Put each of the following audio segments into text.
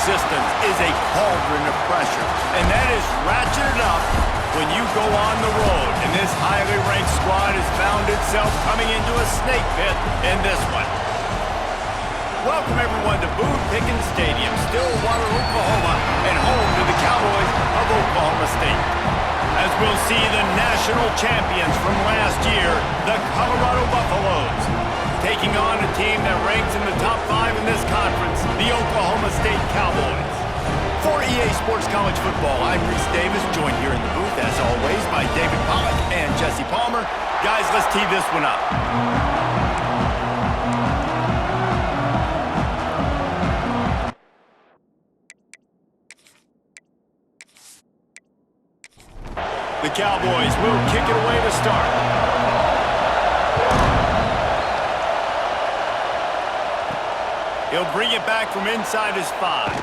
resistance is a cauldron of pressure, and that is ratcheted up when you go on the road. And this highly ranked squad has found itself coming into a snake pit in this one. Welcome everyone to Boone Pickens Stadium, Stillwater, Oklahoma, and home to the Cowboys of Oklahoma State. As we'll see the national champions from last year, the Colorado Buffaloes, taking on a team that ranks in the top 5 in this conference, the Oklahoma State Cowboys. For EA Sports College Football, I'm Reese Davis, joined here in the booth, as always, by David Pollack and Jesse Palmer. Guys, let's tee this one up. The Cowboys will kick it away to start. He'll bring it back from inside his 5.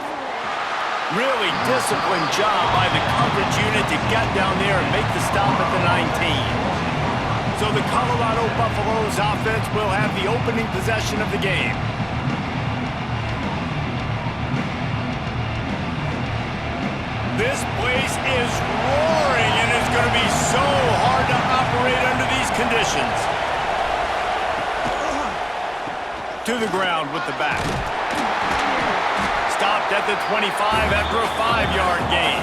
Really disciplined job by the coverage unit to get down there and make the stop at the 19. So the Colorado Buffaloes offense will have the opening possession of the game. This place is roaring, and it's going to be so hard to operate under these conditions. To the ground with the back. Stopped at the 25 after a 5-yard gain.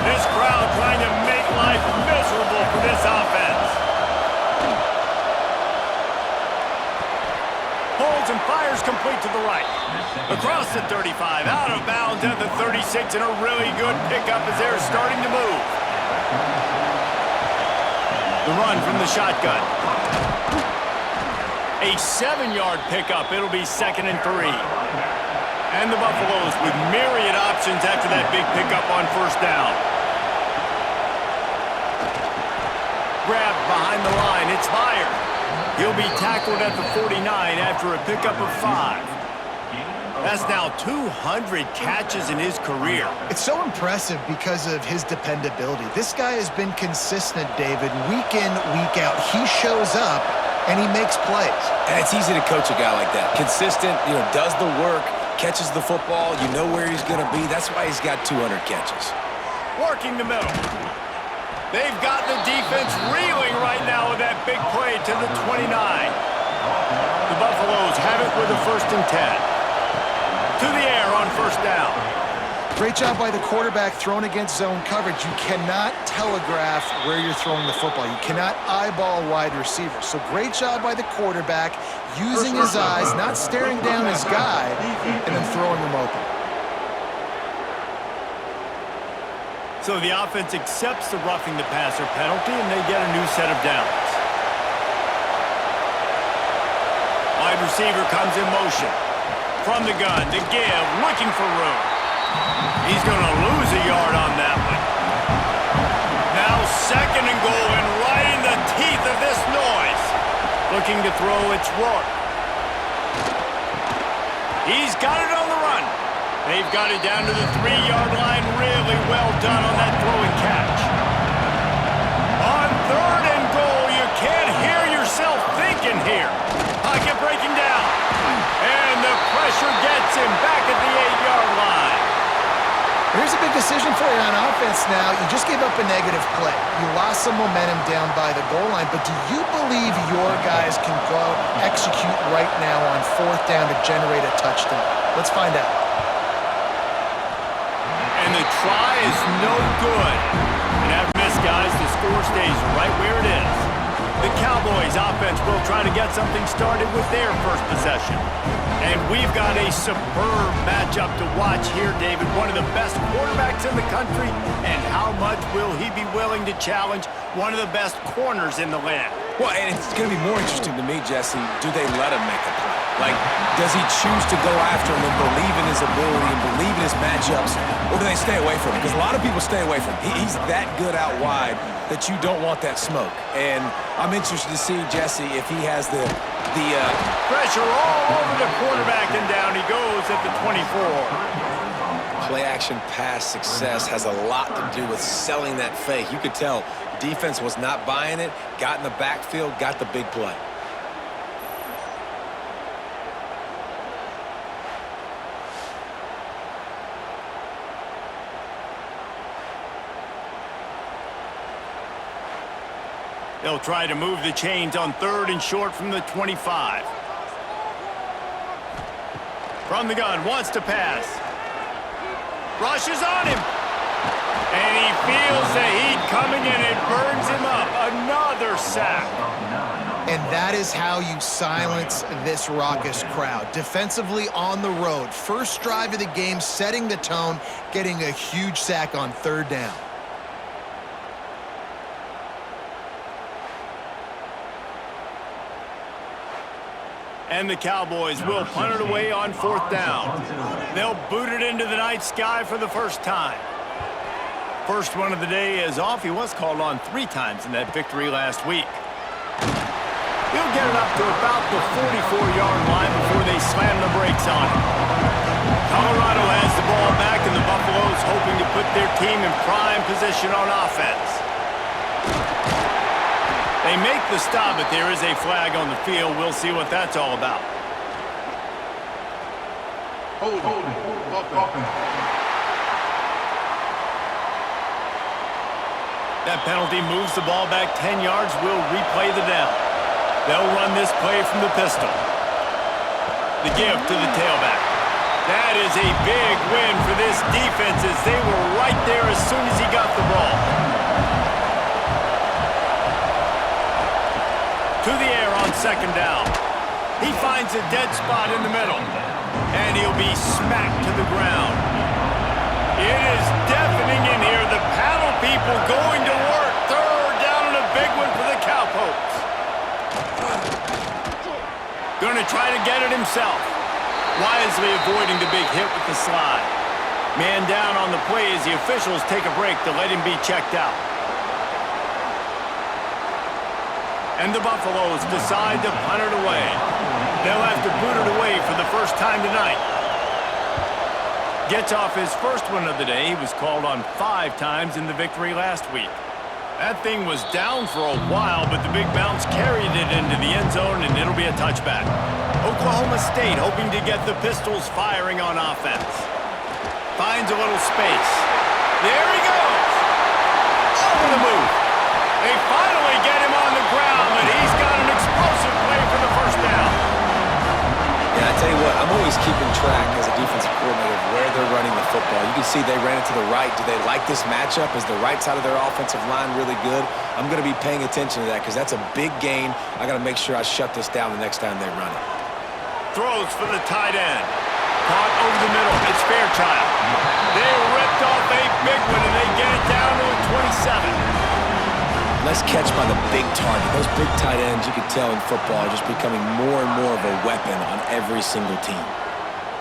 This crowd trying to make life miserable for this offense. Holds and fires complete to the right. Across the 35, out of bounds at the 36, and a really good pickup as they're starting to move. The run from the shotgun. A 7-yard pickup. It'll be 2nd and 3. And the Buffaloes with myriad options after that big pickup on 1st down. Grabbed behind the line. It's fired. He'll be tackled at the 49 after a pickup of 5. That's now 200 catches in his career. It's so impressive because of his dependability. This guy has been consistent, David, week in, week out. He shows up, and he makes plays. And it's easy to coach a guy like that. Consistent, does the work, catches the football, you know where he's going to be. That's why he's got 200 catches. Working the middle. They've got the defense reeling right now with that big play to the 29. The Buffaloes have it with a 1st and 10. To the air on 1st down. Great job by the quarterback thrown against zone coverage. You cannot telegraph where you're throwing the football. You cannot eyeball wide receivers. So great job by the quarterback using his eyes, not staring down his guy, and then throwing him open. So the offense accepts the roughing the passer penalty, and they get a new set of downs. Wide receiver comes in motion. From the gun to give, looking for room. He's going to lose a yard on that one. Now 2nd and goal, and right in the teeth of this noise. Looking to throw, it's Rourke. He's got it on the run. They've got it down to the 3-yard line. Really well done on that throw and catch. On 3rd and goal, you can't hear yourself thinking here. Pocket breaking down. And the pressure gets him back at the 8-yard line. Here's a big decision for you on offense now. You just gave up a negative play. You lost some momentum down by the goal line, but do you believe your guys can go execute right now on 4th down to generate a touchdown? Let's find out. And the try is no good. And after this, guys, the score stays right where it is. The Cowboys offense will try to get something started with their first possession. And we've got a superb matchup to watch here, David. One of the best quarterbacks in the country. And how much will he be willing to challenge one of the best corners in the land? Well, and it's going to be more interesting to me, Jesse, do they let him make a play? Like, does he choose to go after him and believe in his ability and believe in his matchups, or do they stay away from him? Because a lot of people stay away from him. He's that good out wide that you don't want that smoke. And I'm interested to see, Jesse, if he has the pressure all over the quarterback, and down he goes at the 24. Play-action pass success has a lot to do with selling that fake. You could tell defense was not buying it, got in the backfield, got the big play. They'll try to move the chains on 3rd and short from the 25. From the gun, wants to pass. Rushes on him. And he feels the heat coming and it burns him up. Another sack. And that is how you silence this raucous crowd. Defensively on the road. First drive of the game, setting the tone, getting a huge sack on 3rd down. And the Cowboys will punt it away on 4th down. They'll boot it into the night sky for the first time. First one of the day is off. He was called on 3 times in that victory last week. He'll get it up to about the 44-yard line before they slam the brakes on him. Colorado has the ball back, and the Buffaloes hoping to put their team in prime position on offense. They make the stop, but there is a flag on the field. We'll see what that's all about. That penalty moves the ball back 10 yards. We'll replay the down. They'll run this play from the pistol. The give to the tailback. That is a big win for this defense as they were right there as soon as he got the ball. To the air on 2nd down. He finds a dead spot in the middle. And he'll be smacked to the ground. It is deafening in here. The paddle people going to work. 3rd down and a big one for the Cowpokes. Going to try to get it himself. Wisely avoiding the big hit with the slide. Man down on the play as the officials take a break to let him be checked out. And the Buffaloes decide to punt it away. They'll have to boot it away for the first time tonight. Gets off his first one of the day. He was called on 5 times in the victory last week. That thing was down for a while, but the big bounce carried it into the end zone, and it'll be a touchback. Oklahoma State hoping to get the Pistols firing on offense. Finds a little space. There he goes! Over the move. They finally get him on the ground, and he's got an explosive play for the first down. Yeah, I tell you what, I'm always keeping track as a defensive coordinator of where they're running the football. You can see they ran it to the right. Do they like this matchup? Is the right side of their offensive line really good? I'm going to be paying attention to that because that's a big gain. I got to make sure I shut this down the next time they run it. Throws for the tight end. Caught over the middle. It's Fairchild. They ripped off a big one, and they get it down to a 27. Nice catch by the big target. Those big tight ends, you can tell in football, are just becoming more and more of a weapon on every single team.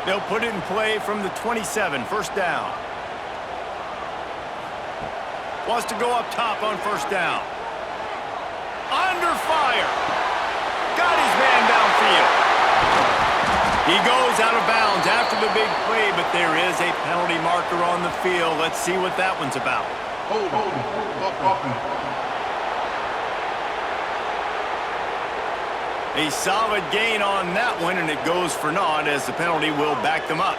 They'll put it in play from the 27, 1st down. Wants to go up top on 1st down. Under fire. Got his man downfield. He goes out of bounds after the big play, but there is a penalty marker on the field. Let's see what that one's about. A solid gain on that one, and it goes for naught as the penalty will back them up.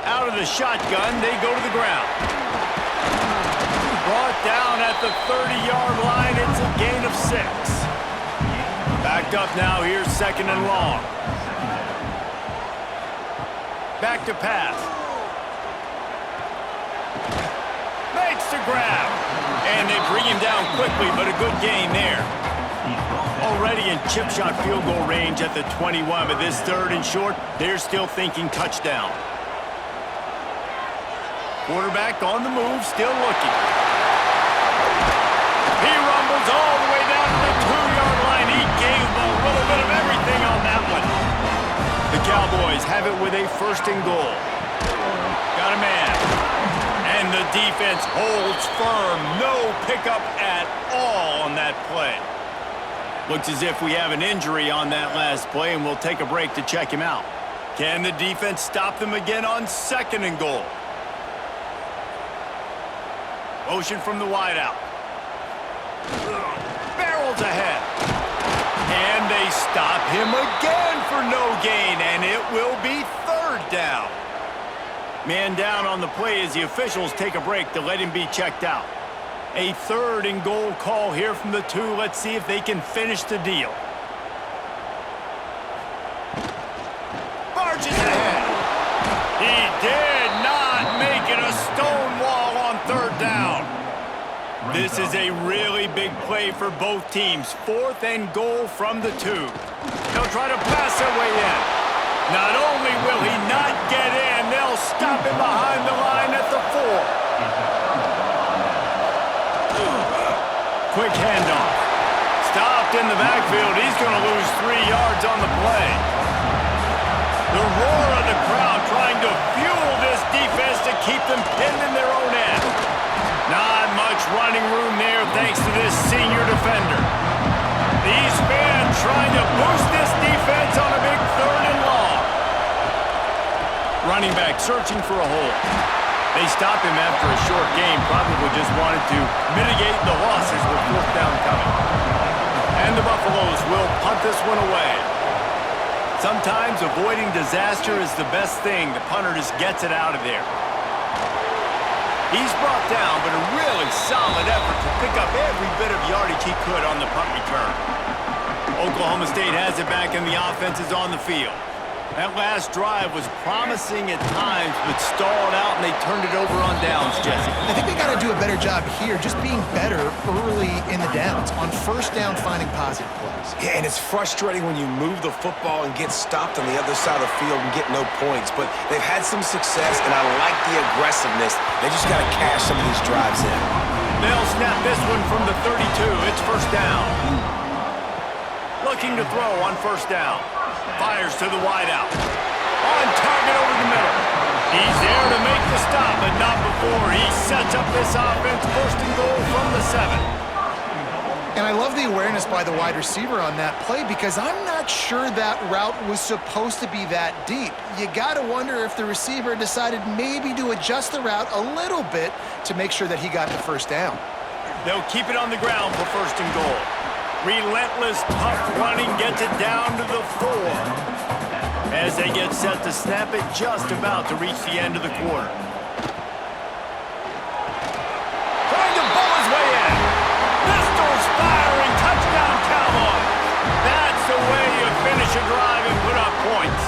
Out of the shotgun, they go to the ground. Brought down at the 30-yard line. It's a gain of 6. Backed up now. Here's 2nd and long. Back to pass. Makes the grab. And they bring him down quickly, but a good gain there. Already in chip shot field goal range at the 21, but this 3rd and short, they're still thinking touchdown. Quarterback on the move, still looking. He rumbles all the way down to the 2-yard line. He gave a little bit of everything on that one. The Cowboys have it with a 1st and goal. Got a man. And the defense holds firm. No pickup at all on that play. Looks as if we have an injury on that last play, and we'll take a break to check him out. Can the defense stop them again on 2nd and goal? Motion from the wideout. Barrels ahead. And they stop him again for no gain, and it will be 3rd down. Man down on the play as the officials take a break to let him be checked out. A 3rd and goal call here from the 2. Let's see if they can finish the deal. Barges ahead. He did not make it a stone wall on 3rd down. This is a really big play for both teams. 4th and goal from the 2. They'll try to pass their way in. Not only will he not get in, they'll stop him behind the line at the 4. Quick handoff. Stopped in the backfield. He's going to lose 3 yards on the play. The roar of the crowd trying to fuel this defense to keep them pinned in their own end. Not much running room there thanks to this senior defender. These fans trying to boost this defense on a big 3rd and long. Running back searching for a hole. They stopped him after a short game, probably just wanted to mitigate the losses with 4th down coming. And the Buffaloes will punt this one away. Sometimes avoiding disaster is the best thing. The punter just gets it out of there. He's brought down, but a really solid effort to pick up every bit of yardage he could on the punt return. Oklahoma State has it back and the offense is on the field. That last drive was promising at times, but stalled out, and they turned it over on downs, Jesse. I think they got to do a better job here, just being better early in the downs. On 1st down, finding positive plays. Yeah, and it's frustrating when you move the football and get stopped on the other side of the field and get no points. But they've had some success, and I like the aggressiveness. They just got to cash some of these drives in. They'll snap this one from the 32. It's 1st down. Looking to throw on 1st down. Fires to the wideout. On target over the middle. He's there to make the stop, but not before he sets up this offense. 1st and goal from the 7. And I love the awareness by the wide receiver on that play because I'm not sure that route was supposed to be that deep. You got to wonder if the receiver decided maybe to adjust the route a little bit to make sure that he got the 1st down. They'll keep it on the ground for 1st and goal. Relentless, tough running gets it down to the 4. As they get set to snap it, just about to reach the end of the quarter. Trying to bowl his way in. Pistols firing, touchdown Cowboys. That's the way you finish a drive and put up points.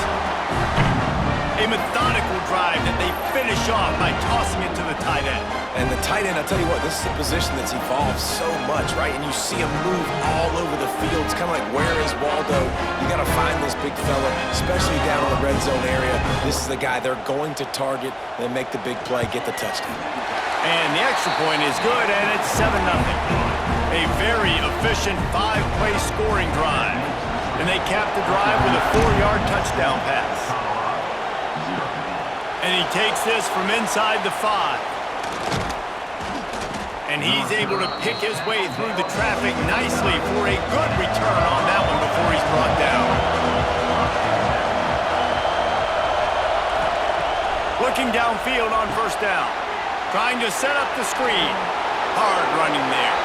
A methodical drive that they finish off by tossing it to the tight end. And the tight end, I'll tell you what, this is a position that's evolved so much, right? And you see him move all over the field. It's kind of like, where is Waldo? You got to find this big fella, especially down in the red zone area. This is the guy they're going to target and make the big play, get the touchdown. And the extra point is good, and it's 7-0. A very efficient 5-play scoring drive. And they cap the drive with a 4-yard touchdown pass. And he takes this from inside the 5. And he's able to pick his way through the traffic nicely for a good return on that one before he's brought down. Looking downfield on 1st down. Trying to set up the screen. Hard running there.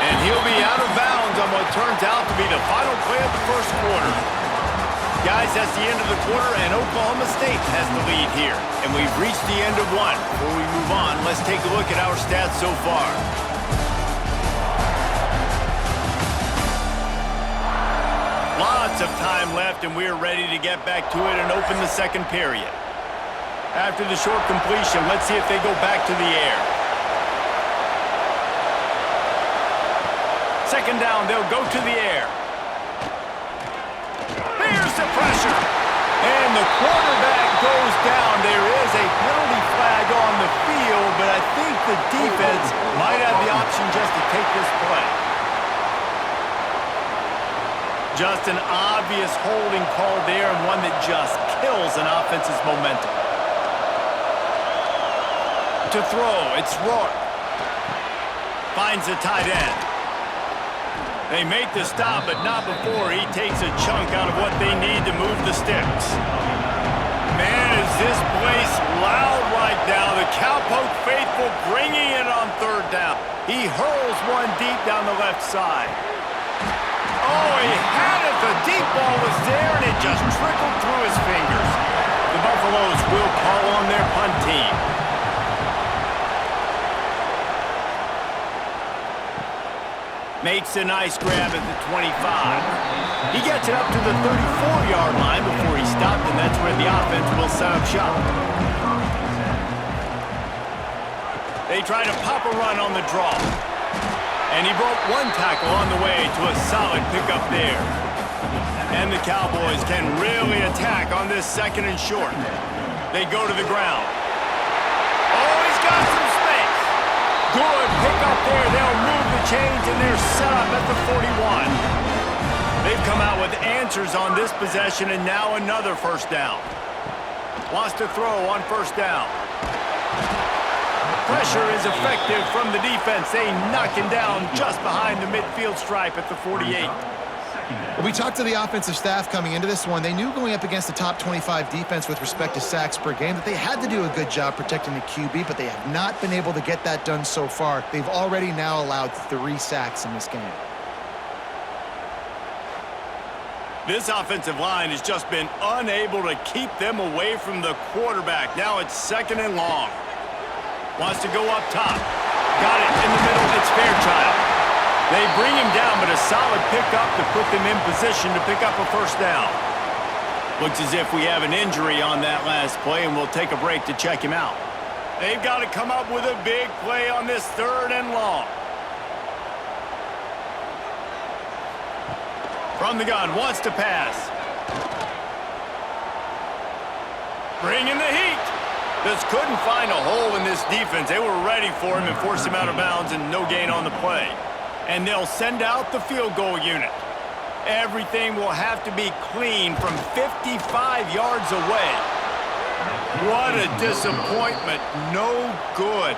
And he'll be out of bounds on what turns out to be the final play of the 1st quarter. Guys, that's the end of the quarter, and Oklahoma State has the lead here. And we've reached the end of one. Before we move on, let's take a look at our stats so far. Lots of time left, and we're ready to get back to it and open the 2nd period. After the short completion, let's see if they go back to the air. 2nd down, they'll go to the air. Here's the pressure. And the quarterback goes down. There is a penalty flag on the field, but I think the defense might have the option just to take this play. Just an obvious holding call there, and one that just kills an offense's momentum. To throw, it's Rourke. Finds the tight end. They make the stop, but not before he takes a chunk out of what they need to move the sticks. Man, is this place loud right now. The Cowpoke faithful bringing it on 3rd down. He hurls one deep down the left side. Oh, he had it. The deep ball was there, and it just trickled through his fingers. The Buffaloes will call on their punt team. Makes a nice grab at the 25. He gets it up to the 34-yard line before he stopped, and that's where the offense will set up shop. They try to pop a run on the draw. And he broke one tackle on the way to a solid pickup there. And the Cowboys can really attack on this 2nd and short. They go to the ground. Oh, he's got some space. Good pickup there. They'll move the chains, and they're set up at the 41. They've come out with answers on this possession, and now another first down. Wants to throw on first down. Pressure is effective from the defense. They knock him down just behind the midfield stripe at the 48. Well, we talked to the offensive staff coming into this one. They knew going up against the top 25 defense with respect to sacks per game that they had to do a good job protecting the QB, but they have not been able to get that done so far. They've already now allowed 3 sacks in this game. This offensive line has just been unable to keep them away from the quarterback. Now it's 2nd and long. Wants to go up top. Got it in the middle. It's Fairchild. They bring him down, but a solid pickup to put them in position to pick up a first down. Looks as if we have an injury on that last play, and we'll take a break to check him out. They've got to come up with a big play on this 3rd and long. From the gun, wants to pass. Bring in the heat. Just couldn't find a hole in this defense. They were ready for him and forced him out of bounds, and no gain on the play. And they'll send out the field goal unit. Everything will have to be clean from 55 yards away. What a disappointment. No good.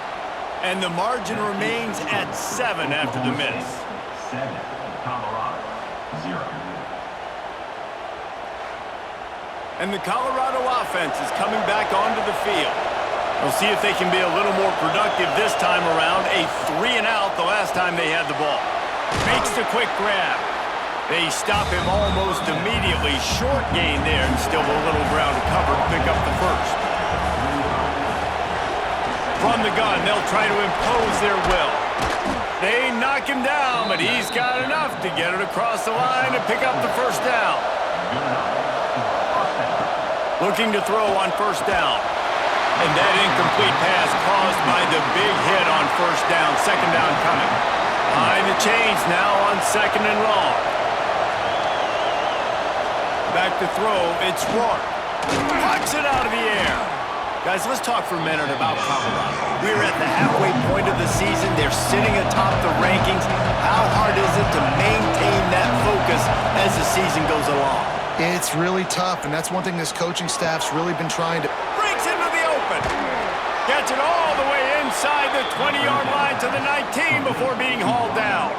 And the margin remains at 7 after the miss. 7, Colorado, 0. And the Colorado offense is coming back onto the field. We'll see if they can be a little more productive this time around. A 3 and out the last time they had the ball. Makes the quick grab. They stop him almost immediately. Short gain there, and still a little ground to cover to pick up the first. From the gun, they'll try to impose their will. They knock him down, but he's got enough to get it across the line and pick up the first down. Looking to throw on first down. And that incomplete pass caused by the big hit on first down. 2nd down coming. Behind the chains now on 2nd and long. Back to throw, it's Rourke. Pucks it out of the air. Guys, let's talk for a minute about Colorado. We're at the halfway point of the season. They're sitting atop the rankings. How hard is it to maintain that focus as the season goes along? It's really tough, and that's one thing this coaching staff's really been trying to... Breaks into the open. Gets it all the way inside the 20-yard line to the 19 before being hauled down.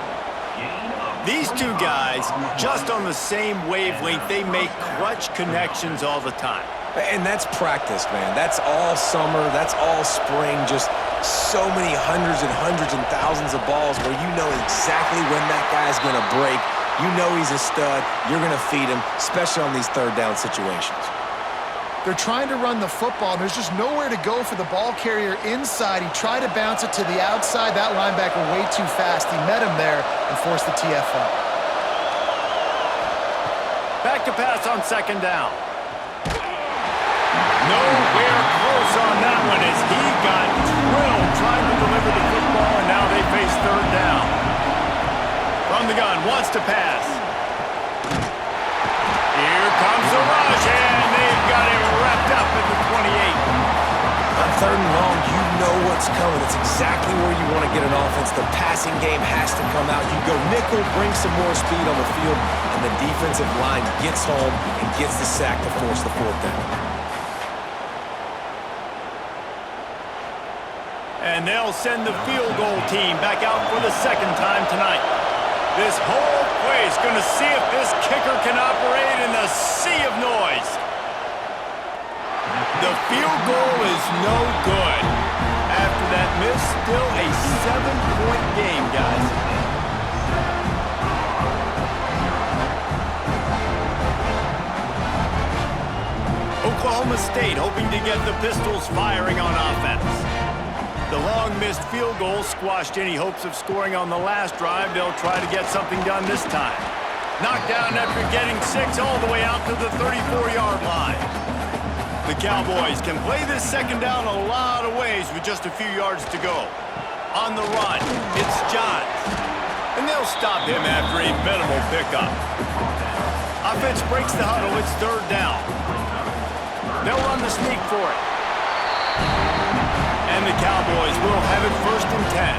These two guys, just on the same wavelength, they make clutch connections all the time. And that's practice, man. That's all summer. That's all spring. Just so many hundreds and thousands of balls where you know exactly when that guy's going to break. You know he's a stud. You're going to feed him, especially on these 3rd down situations. They're trying to run the football, and there's just nowhere to go for the ball carrier inside. He tried to bounce it to the outside. That linebacker way too fast. He met him there and forced the TFL. Back to pass on 2nd down. Nowhere close on that one as he got drilled trying to deliver the football, and now they face 3rd down. From the gun, wants to pass. Here comes the rush, and they've got him wrapped up at the 28. On 3rd and long, you know what's coming. It's exactly where you want to get an offense. The passing game has to come out. You go nickel, bring some more speed on the field, and the defensive line gets home and gets the sack to force the 4th down. And they'll send the field goal team back out for the 2nd time tonight. This whole place going to see if this kicker can operate in the sea of noise. The field goal is no good. After that miss, still a 7-point game, guys. Oklahoma State hoping to get the Pistols firing on offense. The long missed field goal squashed any hopes of scoring on the last drive. They'll try to get something done this time. Knocked down after getting 6 all the way out to the 34-yard line. The Cowboys can play this second down a lot of ways with just a few yards to go. On the run, it's Johns. And they'll stop him after a minimal pickup. Offense breaks the huddle. It's third down. They'll run the sneak for it. And the Cowboys will have it 1st and 10.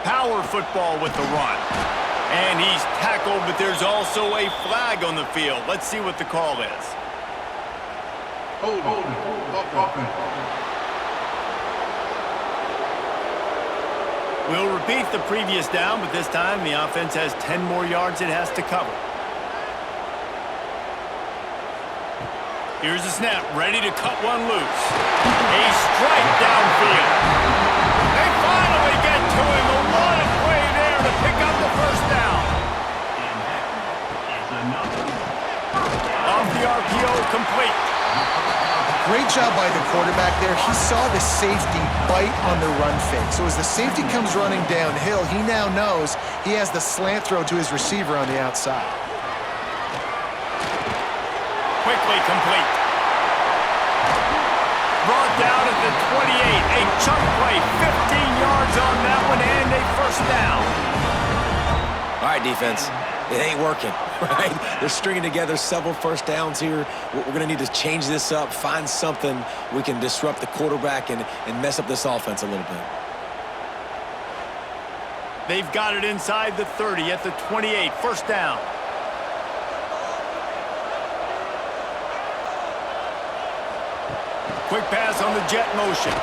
Power football with the run. And he's tackled, but there's also a flag on the field. Let's see what the call is. We'll repeat the previous down, but this time the offense has 10 more yards it has to cover. Here's the snap, ready to cut one loose. A strike downfield. They finally get to him. A lot of play there to pick up the first down. Off the RPO, complete. Great job by the quarterback there. He saw the safety bite on the run fake. So as the safety comes running downhill, he now knows he has the slant throw to his receiver on the outside. Quickly complete. Brought down at the 28. A chunk play, 15 yards on that one, and a first down. All right, defense. It ain't working, right? They're stringing together several first downs here. We're going to need to change this up, find something we can disrupt the quarterback and mess up this offense a little bit. They've got it inside the 30 at the 28. First down. Quick pass on the jet motion.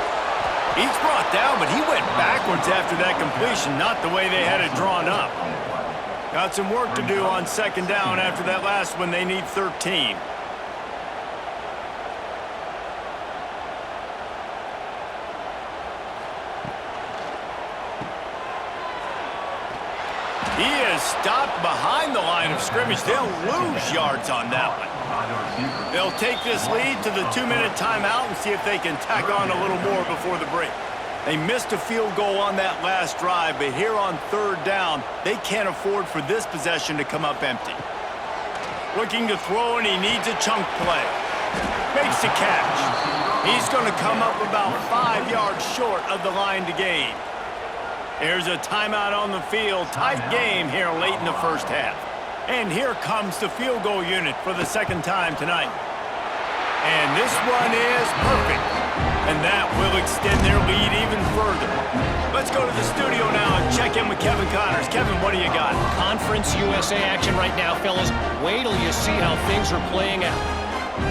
He's brought down, but he went backwards after that completion, not the way they had it drawn up. Got some work to do on second down after that last one. They need 13. He is stopped behind the line of scrimmage. They'll lose yards on that one. They'll take this lead to the 2-minute timeout and see if they can tack on a little more before the break. They missed a field goal on that last drive, but here on third down, they can't afford for this possession to come up empty. Looking to throw, and he needs a chunk play. Makes the catch. He's going to come up about 5 yards short of the line to gain. There's a timeout on the field. Tight game here late in the first half. And here comes the field goal unit for the second time tonight. And this one is perfect. And that will extend their lead even further. Let's go to the studio now and check in with Kevin Connors. Kevin, what do you got? Conference USA action right now, fellas. Wait till you see how things are playing out.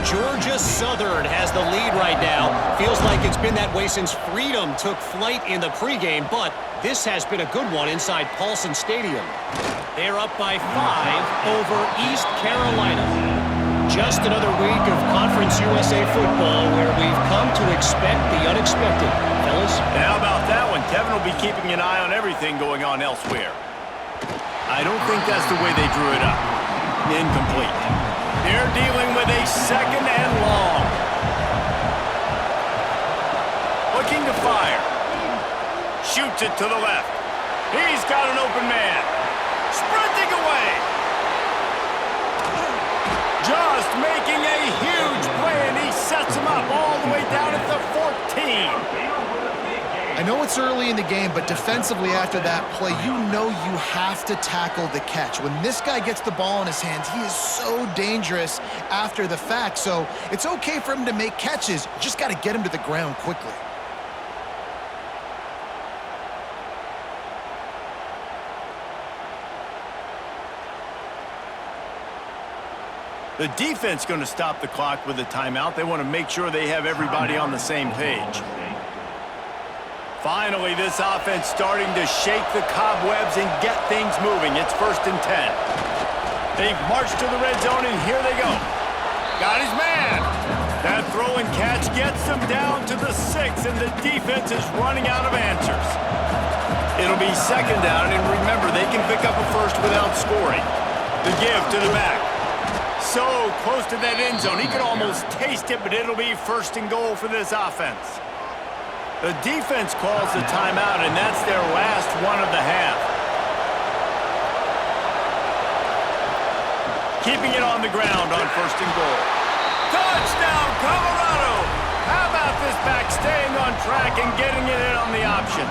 Georgia Southern has the lead right now. Feels like it's been that way since Freedom took flight in the pregame, but this has been a good one inside Paulson Stadium. They're up by 5 over East Carolina. Just another week of Conference USA football where we've come to expect the unexpected. Fellas? And how about that one? Kevin will be keeping an eye on everything going on elsewhere. I don't think that's the way they drew it up. Incomplete. They're dealing with a second and long. Looking to fire. Shoots it to the left. He's got an open man. Sprinting away. Just making a huge play, and he sets him up all the way down at the 14. I know it's early in the game, but defensively after that play, you know you have to tackle the catch. When this guy gets the ball in his hands, he is so dangerous after the fact. So it's okay for him to make catches. You just got to get him to the ground quickly. The defense going to stop the clock with a timeout. They want to make sure they have everybody on the same page. Finally, this offense starting to shake the cobwebs and get things moving. It's 1st and 10. They've marched to the red zone, and here they go. Got his man. That throw and catch gets them down to the 6, and the defense is running out of answers. It'll be second down, and remember, they can pick up a first without scoring. The give to the back. So close to that end zone. He could almost taste it, but it'll be first and goal for this offense. The defense calls the timeout, and that's their last one of the half. Keeping it on the ground on first and goal. Touchdown, Colorado! How about this back staying on track and getting it in on the option?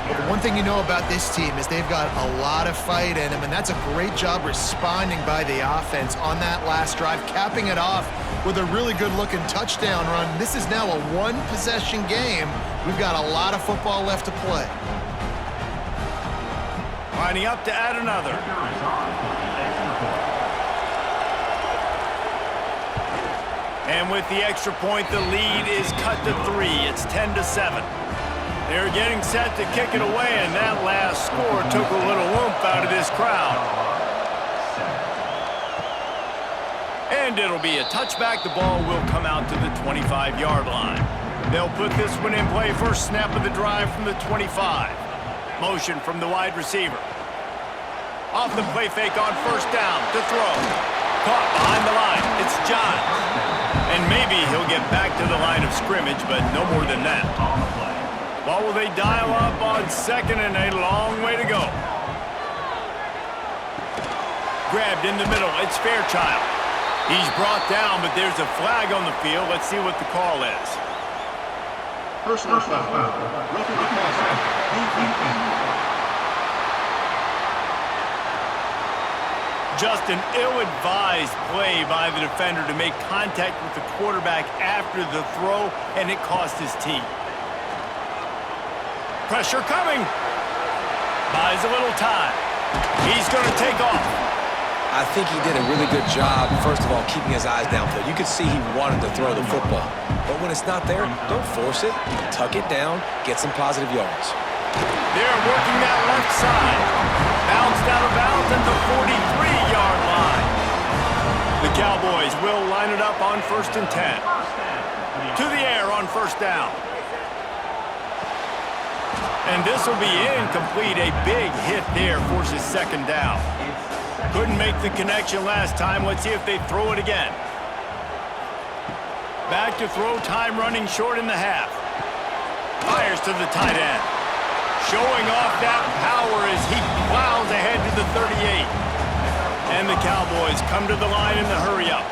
Well, the one thing you know about this team is they've got a lot of fight in them, and that's a great job responding by the offense on that last drive, capping it off with a really good-looking touchdown run. This is now a one-possession game. We've got a lot of football left to play. Lining up to add another. And with the extra point, the lead is cut to 3. It's 10-7. They're getting set to kick it away, and that last score took a little oomph out of this crowd. And it'll be a touchback. The ball will come out to the 25-yard line. They'll put this one in play. First snap of the drive from the 25. Motion from the wide receiver. Off the play fake on first down to throw. Caught behind the line. It's John. And maybe he'll get back to the line of scrimmage, but no more than that. Well, will they dial up on second and a long way to go? Grabbed in the middle. It's Fairchild. He's brought down, but there's a flag on the field. Let's see what the call is. Personal foul. Roughing the passer. Just an ill-advised play by the defender to make contact with the quarterback after the throw, and it cost his team. Pressure coming. Buys a little time. He's going to take off. I think he did a really good job, first of all, keeping his eyes downfield. You could see he wanted to throw the football. But when it's not there, don't force it. Tuck it down, get some positive yards. They're working that left side. Bounced out of bounds at the 43-yard line. The Cowboys will line it up on 1st and 10. To the air on first down. And this will be incomplete. A big hit there forces second down. Couldn't make the connection last time. Let's see if they throw it again. Back to throw, time running short in the half. Fires to the tight end. Showing off that power as he plows ahead to the 38. And the Cowboys come to the line in the hurry-up.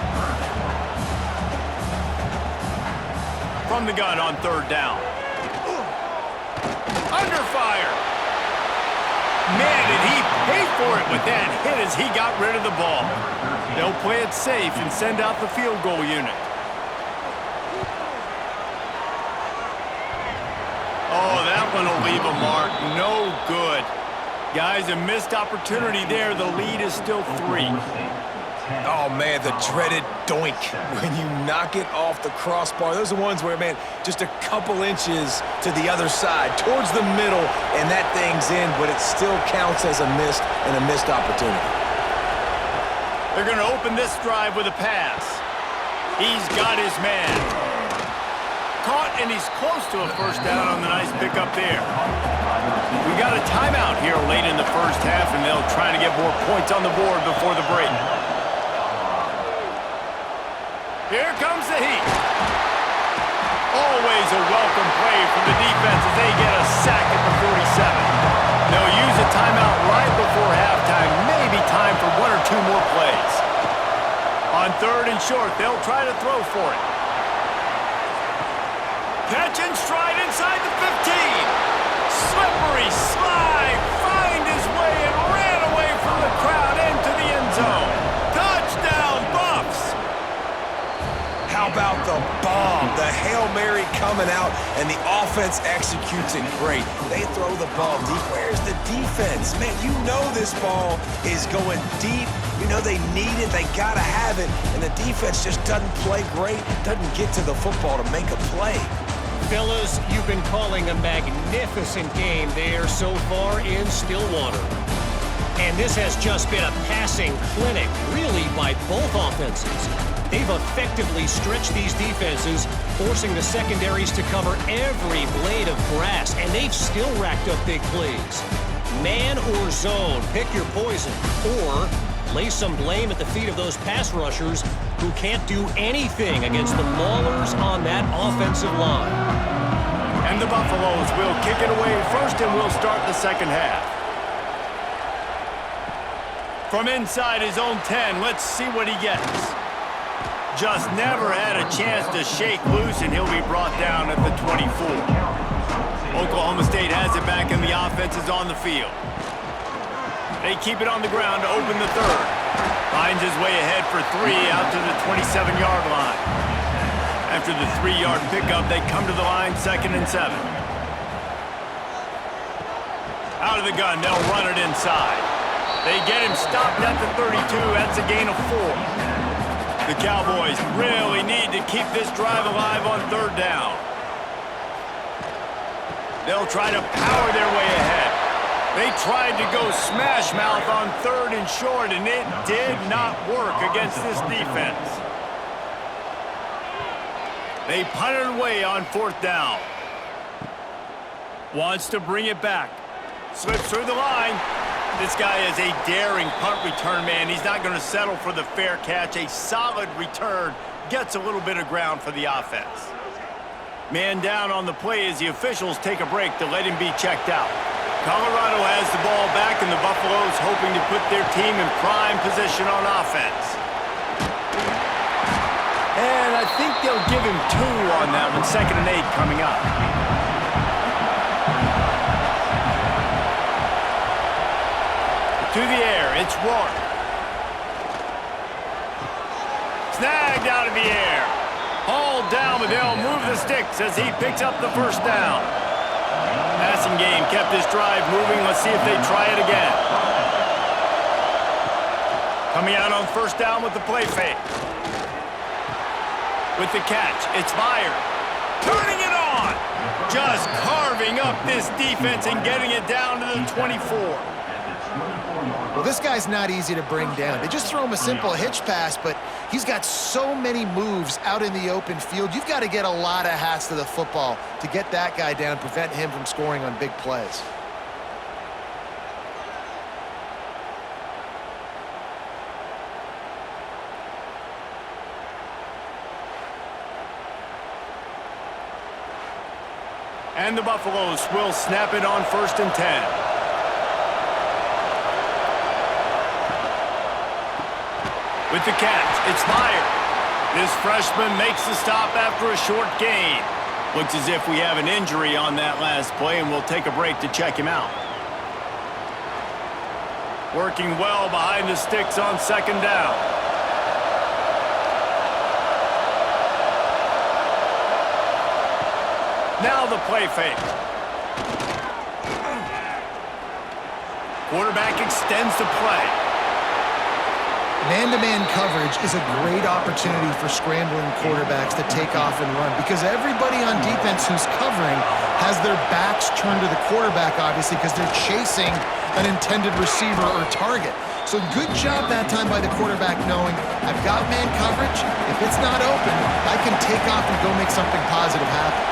From the gun on third down. Under fire. Man, did he pay for it with that hit as he got rid of the ball. They'll play it safe and send out the field goal unit. Oh, that one will leave a mark. No good. Guys, a missed opportunity there. The lead is still 3. Oh, man, the dreaded doink when you knock it off the crossbar. Those are ones where, man, just a couple inches to the other side, towards the middle, and that thing's in, but it still counts as a missed opportunity. They're going to open this drive with a pass. He's got his man. Caught, and he's close to a first down on the nice pickup there. We got a timeout here late in the first half, and they'll try to get more points on the board before the break. Here comes the heat. Always a welcome play from the defense as they get a sack at the 47. They'll use a timeout right before halftime. Maybe time for 1 or 2 more plays. On third and short, they'll try to throw for it. Catch and stride inside the 15. Slippery slide. Find his way and ran away from the crowd into the end zone. Touchdown, Buffs. How about the bomb? The Hail Mary coming out, and the offense executes it great. They throw the ball deep. Where's the defense? Man, you know this ball is going deep. You know they need it. They got to have it. And the defense just doesn't play great, doesn't get to the football to make a play. Fellas, you've been calling a magnificent game there so far in Stillwater. And this has just been a passing clinic, really, by both offenses. They've effectively stretched these defenses, forcing the secondaries to cover every blade of grass, and they've still racked up big plays. Man or zone, pick your poison. Or lay some blame at the feet of those pass rushers who can't do anything against the maulers on that offensive line. And the Buffaloes will kick it away first, and we'll start the second half. From inside his own 10, let's see what he gets. Just never had a chance to shake loose, and he'll be brought down at the 24. Oklahoma State has it back, and the offense is on the field. They keep it on the ground to open the third. Finds his way ahead for 3 out to the 27-yard line. After the 3-yard pickup, they come to the line, 2nd and 7. Out of the gun, they'll run it inside. They get him stopped at the 32. That's a gain of 4. The Cowboys really need to keep this drive alive on 3rd down. They'll try to power their way ahead. They tried to go smash mouth on 3rd and short, and it did not work against this defense. They punted away on 4th down. Wants to bring it back. Slips through the line. This guy is a daring punt return man. He's not going to settle for the fair catch. A solid return gets a little bit of ground for the offense. Man down on the play as the officials take a break to let him be checked out. Colorado has the ball back, and the Buffaloes hoping to put their team in prime position on offense. And I think they'll give him 2 on that one. 2nd and 8 coming up. To the air, it's Rourke. Snagged out of the air. Hauled down, but they'll move the sticks as he picks up the 1st down. Passing game kept this drive moving. Let's see if they try it again. Coming out on 1st down with the play fake. With the catch, it's Meyer. Turning it on! Just carving up this defense and getting it down to the 24. Well, this guy's not easy to bring down. They just throw him a simple hitch pass, but he's got so many moves out in the open field. You've got to get a lot of hats to the football to get that guy down, prevent him from scoring on big plays. And the Buffaloes will snap it on 1st and 10. With the catch, it's Meyer. This freshman makes the stop after a short gain. Looks as if we have an injury on that last play, and we'll take a break to check him out. Working well behind the sticks on 2nd down. Now the play fake. Quarterback extends the play. Man-to-man coverage is a great opportunity for scrambling quarterbacks to take off and run because everybody on defense who's covering has their backs turned to the quarterback, obviously, because they're chasing an intended receiver or target. So good job that time by the quarterback knowing, I've got man coverage. If it's not open, I can take off and go make something positive happen.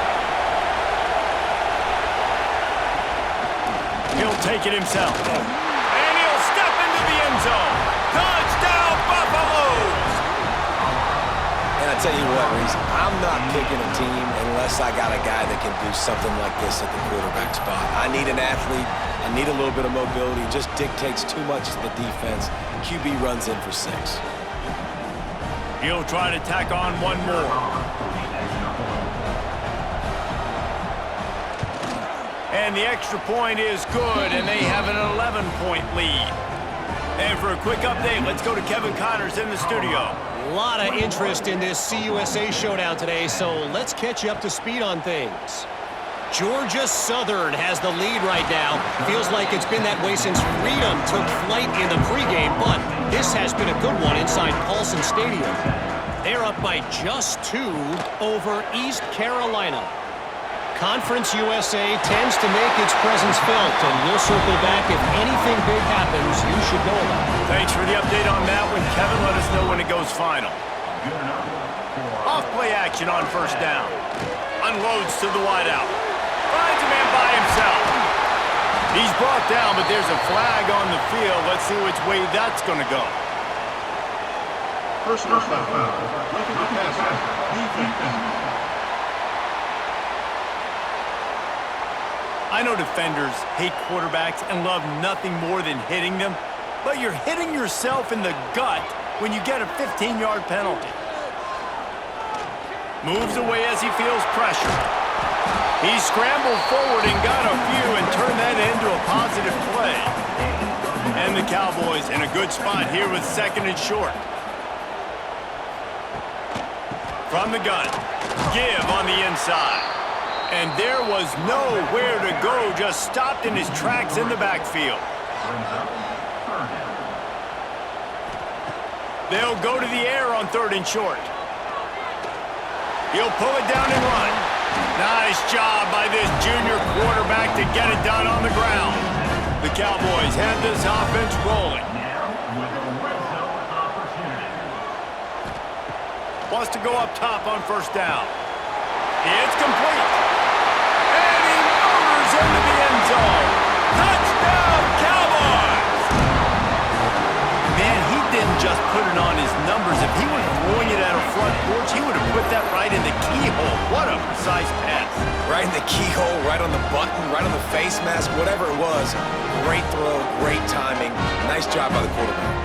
He'll take it himself. And he'll step into the end zone. Touchdown, Buffaloes! And I tell you what, Reese, I'm not picking a team unless I got a guy that can do something like this at the quarterback spot. I need an athlete. I need a little bit of mobility. It just dictates too much to the defense. QB runs in for 6. He'll try to tack on one more. And the extra point is good, and they have an 11-point lead. And for a quick update, let's go to Kevin Connors in the studio. A lot of interest in this CUSA showdown today, so let's catch you up to speed on things. Georgia Southern has the lead right now. Feels like it's been that way since Freedom took flight in the pregame, but this has been a good one inside Paulson Stadium. They're up by just 2 over East Carolina. Conference USA tends to make its presence felt, and we'll circle back if anything big happens you should know about. Thanks for the update on that one, Kevin. Let us know when it goes final. Off play action on 1st down. Unloads to the wideout. Finds a man by himself. He's brought down, but there's a flag on the field. Let's see which way that's going to go. Personal foul. Roughing the passer. Defense. I know defenders hate quarterbacks and love nothing more than hitting them, but you're hitting yourself in the gut when you get a 15-yard penalty. Moves away as he feels pressure. He scrambled forward and got a few and turned that into a positive play. And the Cowboys in a good spot here with 2nd and short. From the gun, give on the inside. And there was nowhere to go, just stopped in his tracks in the backfield. They'll go to the air on 3rd and short. He'll pull it down and run. Nice job by this junior quarterback to get it done on the ground. The Cowboys have this offense rolling. Wants to go up top on 1st down. It's complete. And he murders into the end zone. Touchdown, Cowboys! Man, he didn't just put it on his numbers. If he was throwing it at a front porch, he would have put that right in the keyhole. What a precise pass. Right in the keyhole, right on the button, right on the face mask, whatever it was. Great throw, great timing. Nice job by the quarterback.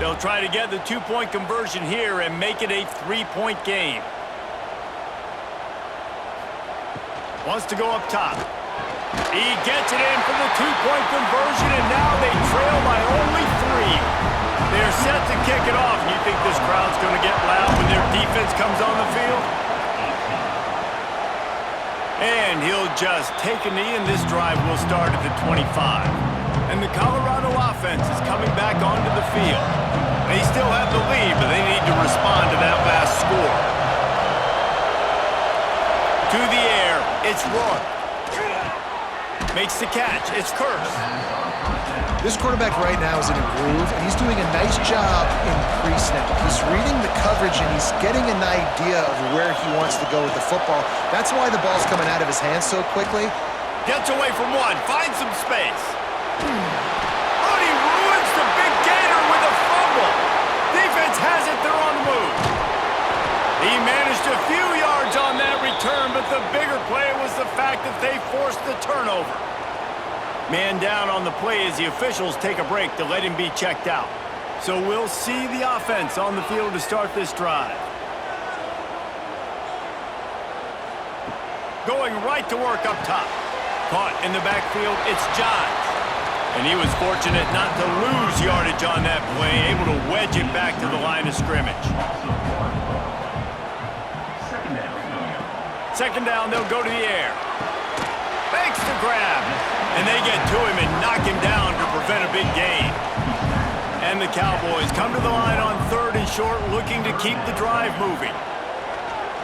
They'll try to get the 2-point conversion here and make it a 3-point game. Wants to go up top. He gets it in for the 2-point conversion, and now they trail by only 3. They're set to kick it off. You think this crowd's going to get loud when their defense comes on the field? And he'll just take a knee, and this drive will start at the 25. And the Colorado offense is coming back onto the field. They still have the lead, but they need to respond to that last score. To the air, it's Roy. Makes the catch, it's Curse. This quarterback right now is in a groove, and he's doing a nice job in pre-snap. He's reading the coverage, and he's getting an idea of where he wants to go with the football. That's why the ball's coming out of his hands so quickly. Gets away from one, finds some space. Oh, he ruins the big gator with a fumble. Defense has it, they're on the move. He managed a few yards on that return, but the bigger play was the fact that they forced the turnover. Man down on the play as the officials take a break to let him be checked out. So we'll see the offense on the field to start this drive. Going right to work up top. Caught in the backfield, it's Johns. And he was fortunate not to lose yardage on that play, able to wedge it back to the line of scrimmage. 2nd down, they'll go to the air. Makes the grab. And they get to him and knock him down to prevent a big gain. And the Cowboys come to the line on 3rd and short, looking to keep the drive moving.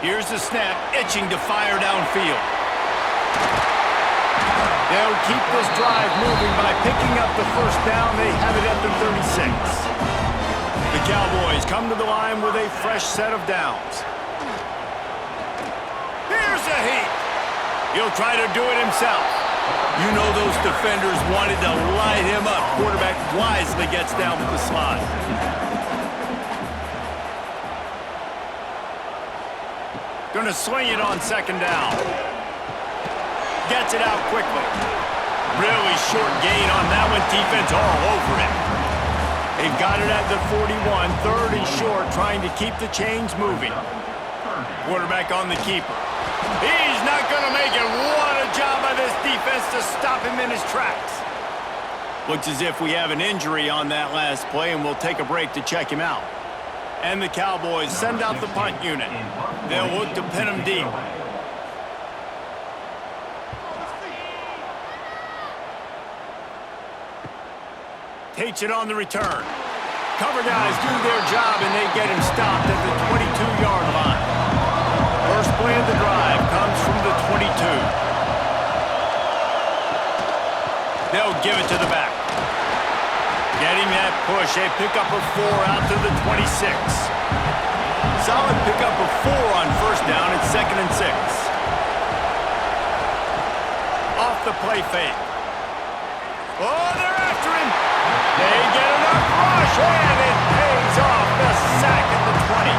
Here's the snap, itching to fire downfield. They'll keep this drive moving by picking up the 1st down. They have it at the 36. The Cowboys come to the line with a fresh set of downs. Here's a heat. He'll try to do it himself. You know those defenders wanted to light him up. Quarterback wisely gets down with the slide. Gonna swing it on 2nd down. Gets it out quickly. Really short gain on that one. Defense all over it. They've got it at the 41. 3rd and short, trying to keep the chains moving. Quarterback on the keeper. He's not going to make it. What a job by this defense to stop him in his tracks. Looks as if we have an injury on that last play, and we'll take a break to check him out. And the Cowboys send out the punt unit. They'll look to pin him deep. Takes it on the return. Cover guys do their job, and they get him stopped at the 22-yard line. First play of the drive comes from the 22. They'll give it to the back. Getting that push, a pickup of 4 out to the 26. Solid pickup of 4 on 1st down. It's 2nd and 6. Off the play fake. Oh, they're after him. They get enough rush. and it pays off. The sack at the 20.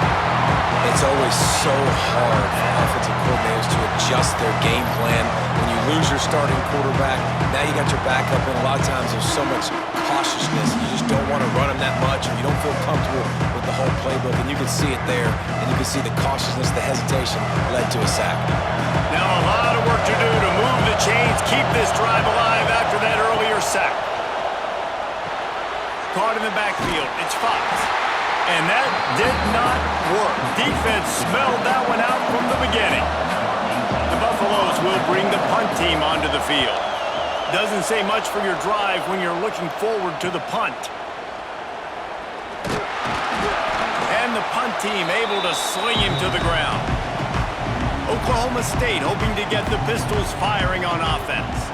It's always so hard for offensive coordinators to adjust their game plan. When you lose your starting quarterback, now you got your backup, and a lot of times there's so much cautiousness. You just don't want to run them that much, or you don't feel comfortable with the whole playbook, and you can see it there, and you can see the cautiousness, the hesitation led to a sack. Now a lot of work to do to move the chains, keep this drive alive after that earlier sack. Caught in the backfield, it's Fox. And that did not work. Defense smelled that one out from the beginning. The Buffaloes will bring the punt team onto the field. Doesn't say much for your drive when you're looking forward to the punt. And the punt team able to sling him to the ground. Oklahoma State hoping to get the Pistols firing on offense.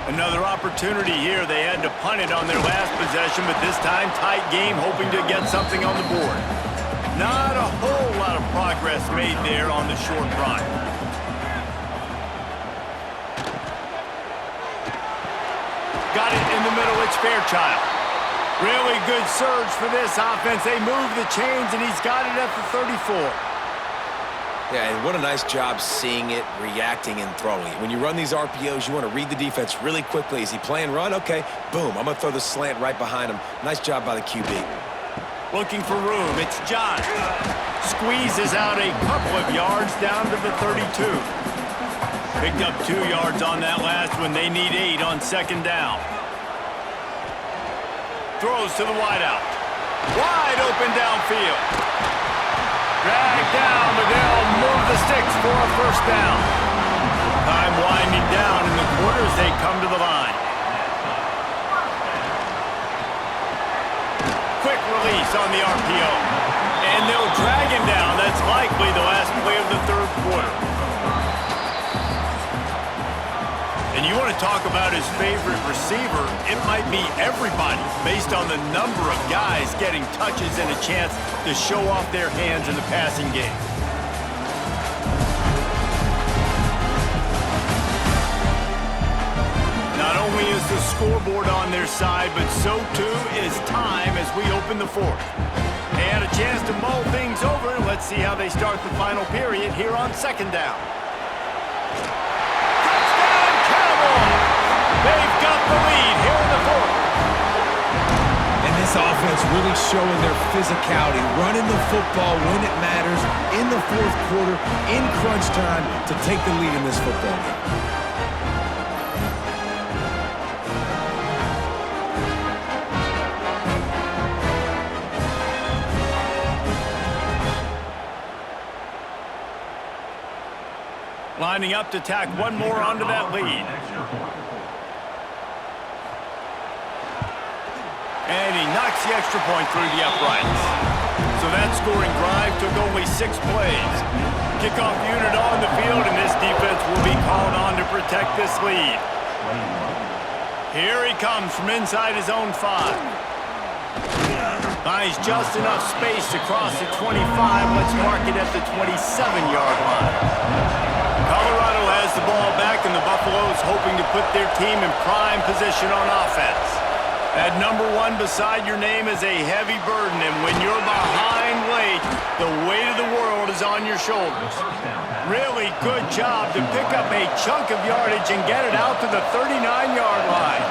Another opportunity here. They had to punt it on their last possession, but this time tight game, hoping to get something on the board. Not a whole lot of progress made there on the short run. Got it in the middle. It's Fairchild. Really good surge for this offense. They move the chains, and he's got it at the 34. Yeah, and what a nice job seeing it, reacting, and throwing it. When you run these RPOs, you want to read the defense really quickly. Is he playing run? Okay, boom. I'm going to throw the slant right behind him. Nice job by the QB. Looking for room. It's John. Squeezes out a couple of yards down to the 32. Picked up 2 yards on that last one. They need 8 on second down. Throws to the wideout. Wide open downfield. Drag down, but they'll move the sticks for a first down. Time winding down in the quarter as they come to the line. Quick release on the RPO. And they'll drag him down. That's likely the last play of the third quarter. And you want to talk about his favorite receiver, it might be everybody based on the number of guys getting touches and a chance to show off their hands in the passing game. Not only is the scoreboard on their side, but so too is time as we open the fourth. They had a chance to mull things over. Let's see how they start the final period here on second down. They've got the lead here in the fourth. And this offense really showing their physicality, running the football when it matters, in the fourth quarter, in crunch time, to take the lead in this football game. Lining up to tack one more onto that lead. And he knocks the extra point through the uprights. So that scoring drive took only 6 plays. Kickoff unit on the field, and this defense will be called on to protect this lead. Here he comes from inside his own 5. Finds just enough space to cross the 25. Let's mark it at the 27-yard line. Colorado has the ball back, and the Buffaloes hoping to put their team in prime position on offense. That number 1 beside your name is a heavy burden, and when you're behind late, the weight of the world is on your shoulders. Really good job to pick up a chunk of yardage and get it out to the 39-yard line.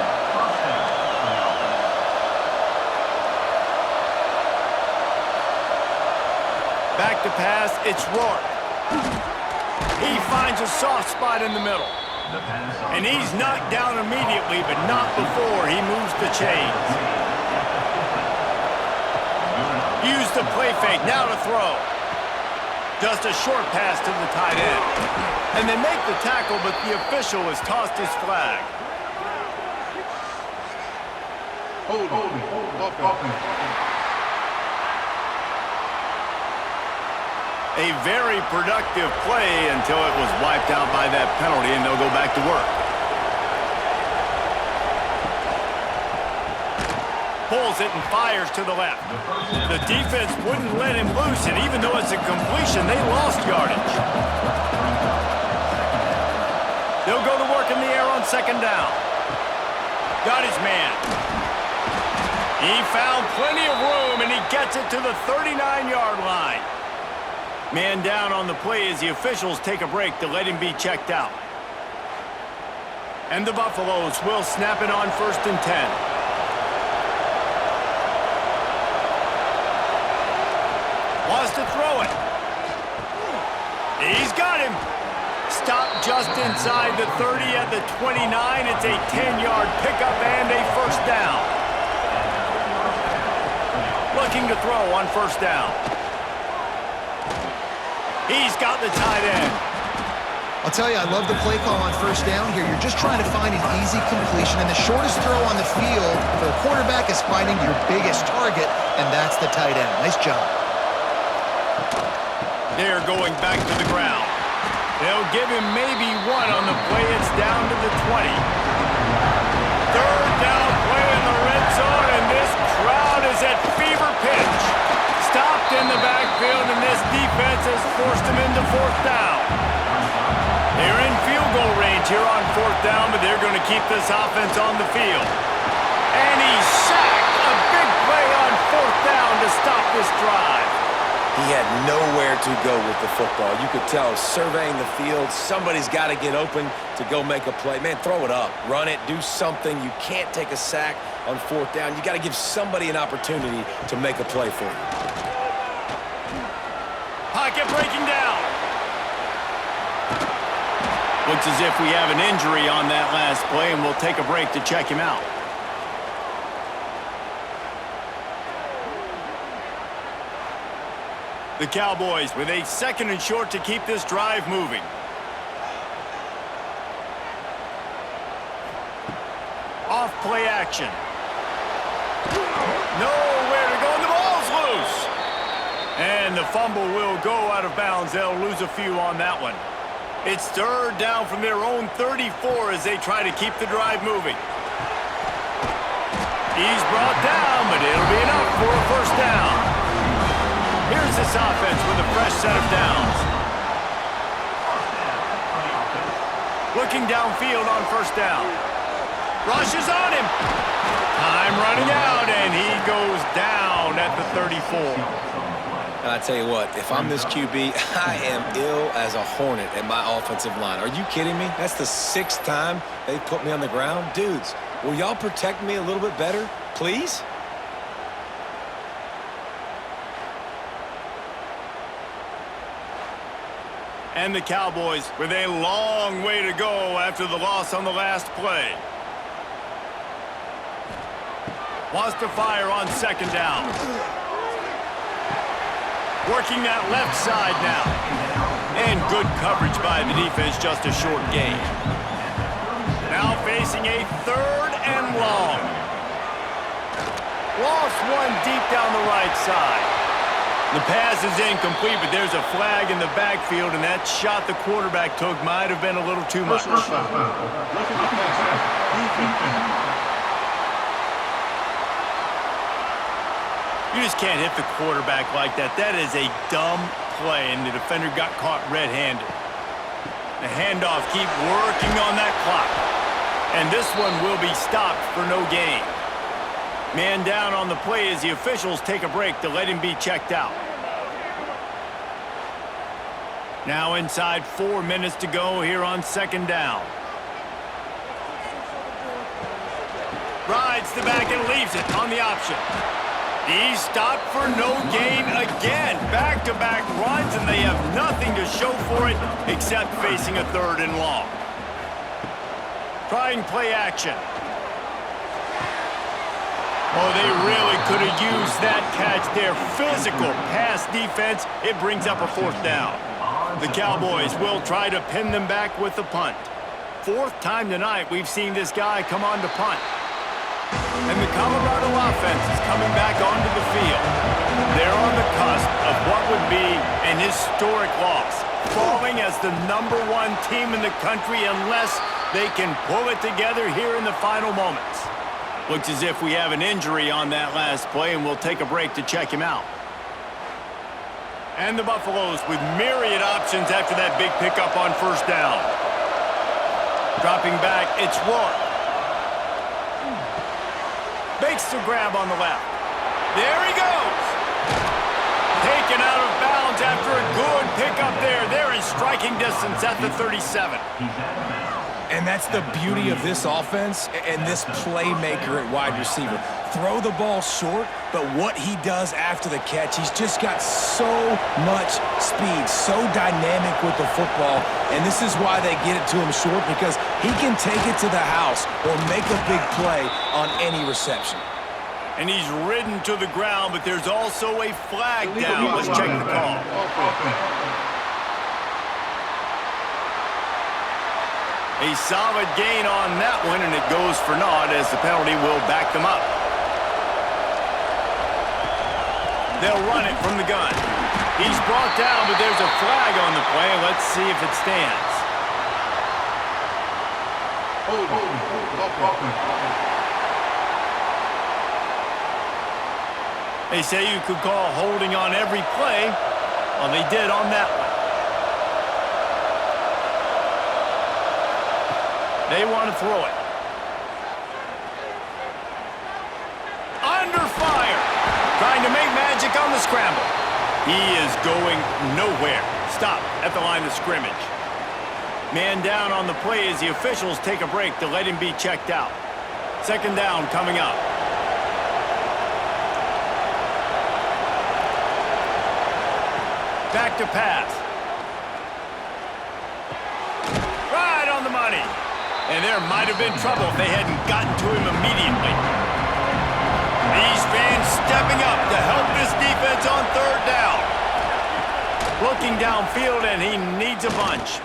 Back to pass, it's Rourke. He finds a soft spot in the middle. And he's knocked down immediately, but not before he moves the chains. Use the play fake, now to throw. Just a short pass to the tight end. And they make the tackle, but the official has tossed his flag. A very productive play until it was wiped out by that penalty, and they'll go back to work. Pulls it and fires to the left. The defense wouldn't let him loose, and even though it's a completion, they lost yardage. They'll go to work in the air on second down. Got his man. He found plenty of room, and he gets it to the 39-yard line. Man down on the play as the officials take a break to let him be checked out. And the Buffaloes will snap it on 1st and 10. Wants to throw it. He's got him. Stopped just inside the 30 at the 29. It's a 10-yard pickup and a first down. Looking to throw on first down. He's got the tight end. I'll tell you, I love the play call on first down here. You're just trying to find an easy completion, and the shortest throw on the field for a quarterback is finding your biggest target, and that's the tight end. Nice job. They're going back to the ground. They'll give him maybe one on the play. It's down to the 20. Third down play in the red zone, and this crowd is at fever pitch. Stopped in the backfield, and this defense has forced him into fourth down. They're in field goal range here on fourth down, but they're going to keep this offense on the field. And he's sacked. A big play on fourth down to stop this drive. He had nowhere to go with the football. You could tell, surveying the field, somebody's got to get open to go make a play. Man, throw it up, run it, do something. You can't take a sack on fourth down. You got to give somebody an opportunity to make a play for you. Pocket breaking down. Looks as if we have an injury on that last play, and we'll take a break to check him out. The Cowboys with a 2nd and short to keep this drive moving. Off play action. Nowhere to go, and the ball's loose. And the fumble will go out of bounds. They'll lose a few on that one. It's third down from their own 34 as they try to keep the drive moving. He's brought down, but it'll be enough for a first down. Here's this offense with a fresh set of downs. Looking downfield on first down. Rushes on him. Time running out, and he goes down at the 34. And I tell you what, if I'm this QB, I am ill as a hornet at my offensive line. Are you kidding me? That's the 6th time they've put me on the ground. Dudes, will y'all protect me a little bit better, please? And the Cowboys with a long way to go after the loss on the last play. Wants to fire on second down. Working that left side now. And good coverage by the defense, just a short gain. Now facing a 3rd and long. Lost one deep down the right side. The pass is incomplete, but there's a flag in the backfield, and that shot the quarterback took might have been a little too much. You just can't hit the quarterback like that. That is a dumb play, and the defender got caught red-handed. The handoff, keep working on that clock. And this one will be stopped for no gain. Man down on the play as the officials take a break to let him be checked out. Now inside 4 minutes to go here on second down. Rides the back and leaves it on the option. He's stopped for no gain again. Back-to-back runs, and they have nothing to show for it except facing a 3rd and long. Trying play action. Oh, they really could have used that catch there. Physical pass defense. It brings up a 4th down. The Cowboys will try to pin them back with the punt. 4th time tonight we've seen this guy come on to punt. And the Colorado offense is coming back onto the field. They're on the cusp of what would be an historic loss, falling as the #1 team in the country unless they can pull it together here in the final moments. Looks as if we have an injury on that last play, and we'll take a break to check him out. And the Buffaloes with myriad options after that big pickup on first down. Dropping back, it's Rourke. Makes the grab on the left. There he goes. Taken out of bounds after a good pickup there. They're in striking distance at the 37. And that's the beauty of this offense and this playmaker at wide receiver. Throw the ball short, but what he does after the catch, he's just got so much speed, so dynamic with the football, and this is why they get it to him short, because he can take it to the house or make a big play on any reception. And he's ridden to the ground, but there's also a flag down. Let's check the call. A solid gain on that one, and it goes for naught as the penalty will back them up. They'll run it from the gun. He's brought down, but there's a flag on the play. Let's see if it stands. They say you could call holding on every play. Well, they did on that one. They want to throw it. Under fire. Trying to make magic on the scramble. He is going nowhere. Stop at the line of scrimmage. Man down on the play as the officials take a break to let him be checked out. Second down coming up. Back to pass. Right on the money. And there might have been trouble if they hadn't gotten to him immediately. These fans stepping up to help this defense on third down. Looking downfield, and he needs a bunch.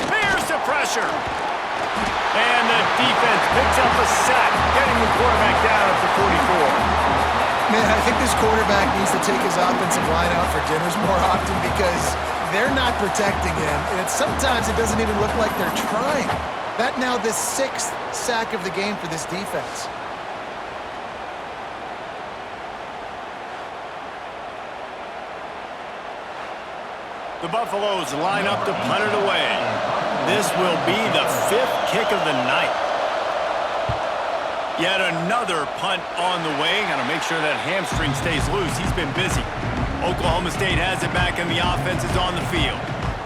Here's the pressure. And the defense picks up a sack, getting the quarterback down at the 44. Man, I think this quarterback needs to take his offensive line out for dinners more often because they're not protecting him. And sometimes it doesn't even look like they're trying. That now the 6th sack of the game for this defense. The Buffaloes line up to punt it away. This will be the 5th kick of the night. Yet another punt on the way. Got to make sure that hamstring stays loose. He's been busy. Oklahoma State has it back and the offense is on the field.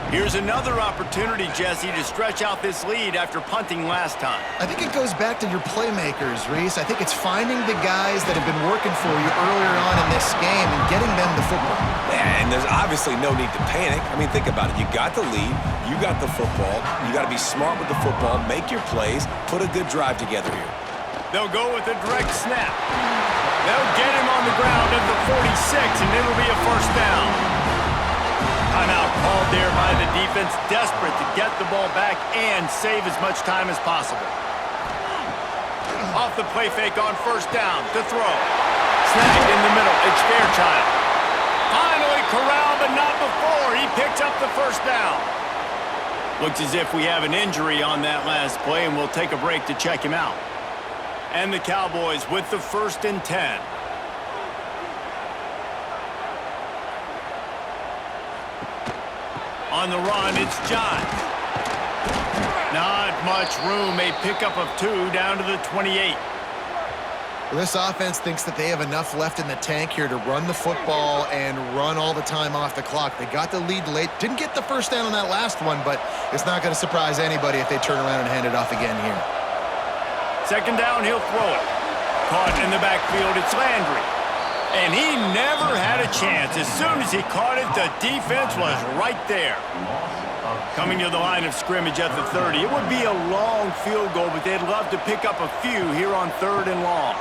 Here's another opportunity, Jesse, to stretch out this lead after punting last time. I think it goes back to your playmakers, Reese. I think it's finding the guys that have been working for you earlier on in this game and getting them the football. And there's obviously no need to panic. I mean, think about it. You got the lead. You got the football. You got to be smart with the football. Make your plays. Put a good drive together here. They'll go with a direct snap. They'll get him on the ground at the 46, and it'll be a first down. Timeout called there by the defense, desperate to get the ball back and save as much time as possible. Off the play fake on first down to throw. Snagged in the middle, it's Fairchild. Finally corralled, but not before. He picks up the first down. Looks as if we have an injury on that last play, and we'll take a break to check him out. And the Cowboys with the 1st and 10. On the run, it's John. Not much room. A pickup of 2 down to the 28. Well, this offense thinks that they have enough left in the tank here to run the football and run all the time off the clock. They got the lead late. Didn't get the first down on that last one, but it's not going to surprise anybody if they turn around and hand it off again here. Second down, he'll throw it. Caught in the backfield, it's Landry. And he never had a chance. As soon as he caught it, the defense was right there. Coming to the line of scrimmage at the 30. It would be a long field goal, but they'd love to pick up a few here on 3rd and long.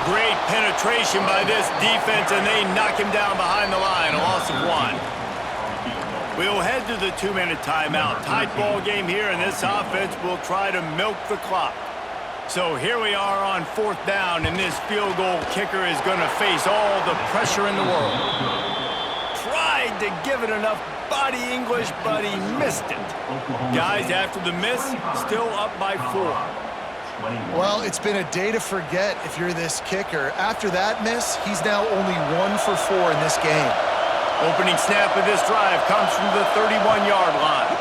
Great penetration by this defense, and they knock him down behind the line. A loss of 1. We'll head to the 2-minute timeout. Tight ball game here, and this offense will try to milk the clock. So here we are on 4th down, and this field goal kicker is going to face all the pressure in the world. Tried to give it enough body English, but he missed it. Guys, after the miss, still up by 4. Well, it's been a day to forget if you're this kicker. After that miss, he's now only 1 for 4 in this game. Opening snap of this drive comes from the 31-yard line.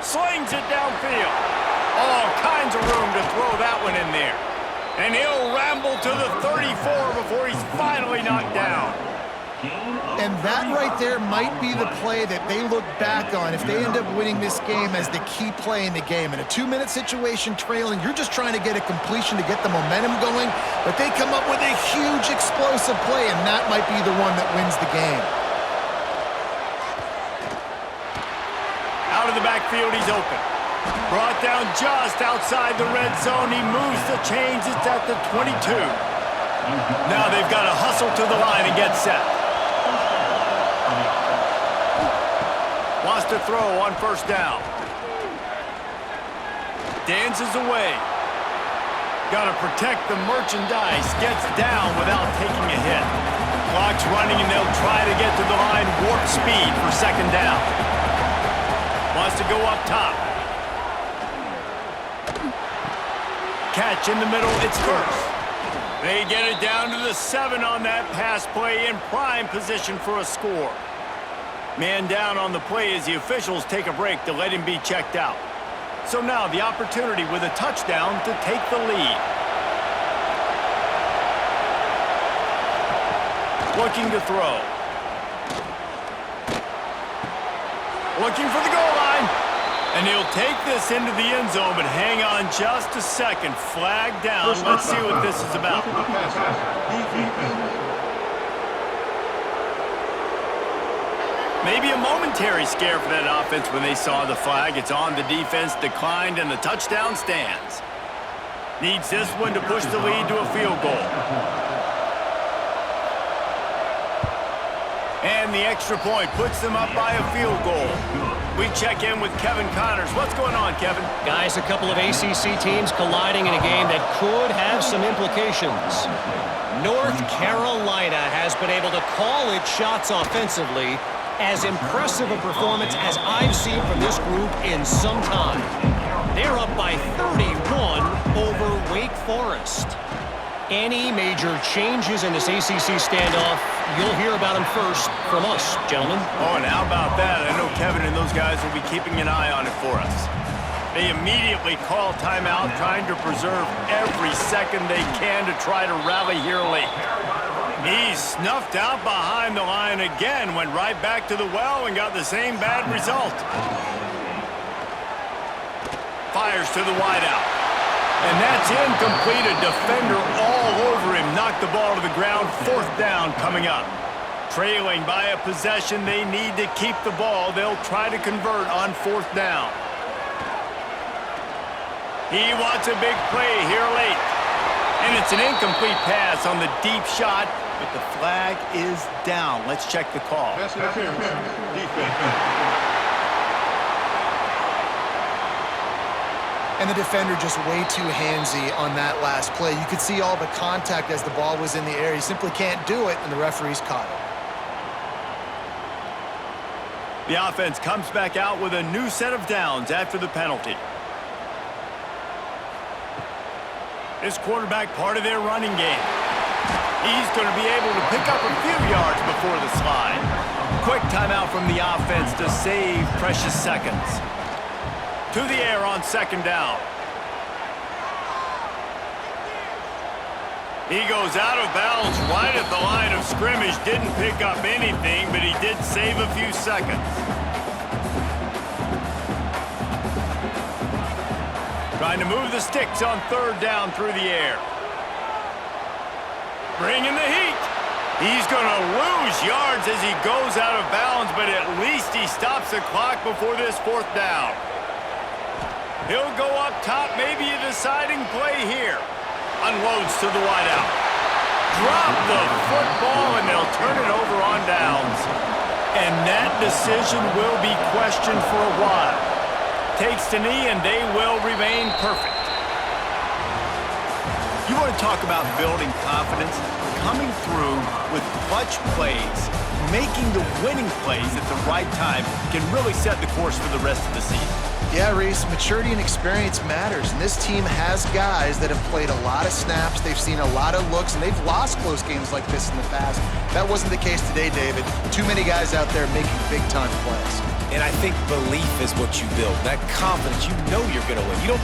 Slings it downfield. All kinds of room to throw that one in there. And he'll ramble to the 34 before he's finally knocked down. And that right there might be the play that they look back on if they end up winning this game as the key play in the game. In a 2-minute situation trailing, you're just trying to get a completion to get the momentum going, but they come up with a huge explosive play, and that might be the one that wins the game. Out of the backfield, he's open. Brought down just outside the red zone. He moves the chains. It's at the 22. Now they've got to hustle to the line and get set. Wants to throw on first down. Dances away. Got to protect the merchandise. Gets down without taking a hit. Clock's running, and they'll try to get to the line warp speed for second down. Wants to go up top. Catch in the middle, it's first. They get it down to the 7 on that pass play, in prime position for a score. Man down on the play as the officials take a break to let him be checked out. So now the opportunity with a touchdown to take the lead. Looking to throw. Looking for the goal line. And he'll take this into the end zone, but hang on just a second. Flag down. Let's see what this is about. Maybe a momentary scare for that offense when they saw the flag. It's on, the defense declined, and the touchdown stands. Needs this one to push the lead to a field goal. And the extra point puts them up by a field goal. We check in with Kevin Connors. What's going on, Kevin? Guys, a couple of ACC teams colliding in a game that could have some implications. North Carolina has been able to call its shots offensively. As impressive a performance as I've seen from this group in some time. They're up by 31 over Wake Forest. Any major changes in this ACC standoff, you'll hear about them first from us, gentlemen. Oh, and how about that? I know Kevin and those guys will be keeping an eye on it for us. They immediately call timeout, trying to preserve every second they can to try to rally here late. He's snuffed out behind the line again, went right back to the well and got the same bad result. Fires to the wideout. And that's incomplete. A defender all over him. Knocked the ball to the ground. Fourth down coming up. Trailing by a possession, they need to keep the ball. They'll try to convert on fourth down. He wants a big play here late. And it's an incomplete pass on the deep shot, but the flag is down. Let's check the call. Pass interference. Defense. And the defender just way too handsy on that last play. You could see all the contact as the ball was in the air. He simply can't do it, and the referee's caught it. The offense comes back out with a new set of downs after the penalty. This quarterback part of their running game. He's going to be able to pick up a few yards before the slide. Quick timeout from the offense to save precious seconds. To the air on second down. He goes out of bounds right at the line of scrimmage. Didn't pick up anything, but he did save a few seconds. Trying to move the sticks on third down through the air. Bringing the heat. He's going to lose yards as he goes out of bounds, but at least he stops the clock before this fourth down. He'll go up top, maybe a deciding play here. Unloads to the wideout. Drop the football, and they'll turn it over on downs. And that decision will be questioned for a while. Takes the knee, and they will remain perfect. You want to talk about building confidence? Coming through with clutch plays, making the winning plays at the right time can really set the course for the rest of the season. Yeah, Reese, maturity and experience matters, and this team has guys that have played a lot of snaps, they've seen a lot of looks, and they've lost close games like this in the past. That wasn't the case today, David. Too many guys out there making big-time plays. And I think belief is what you build. That confidence, you know you're going to win. You don't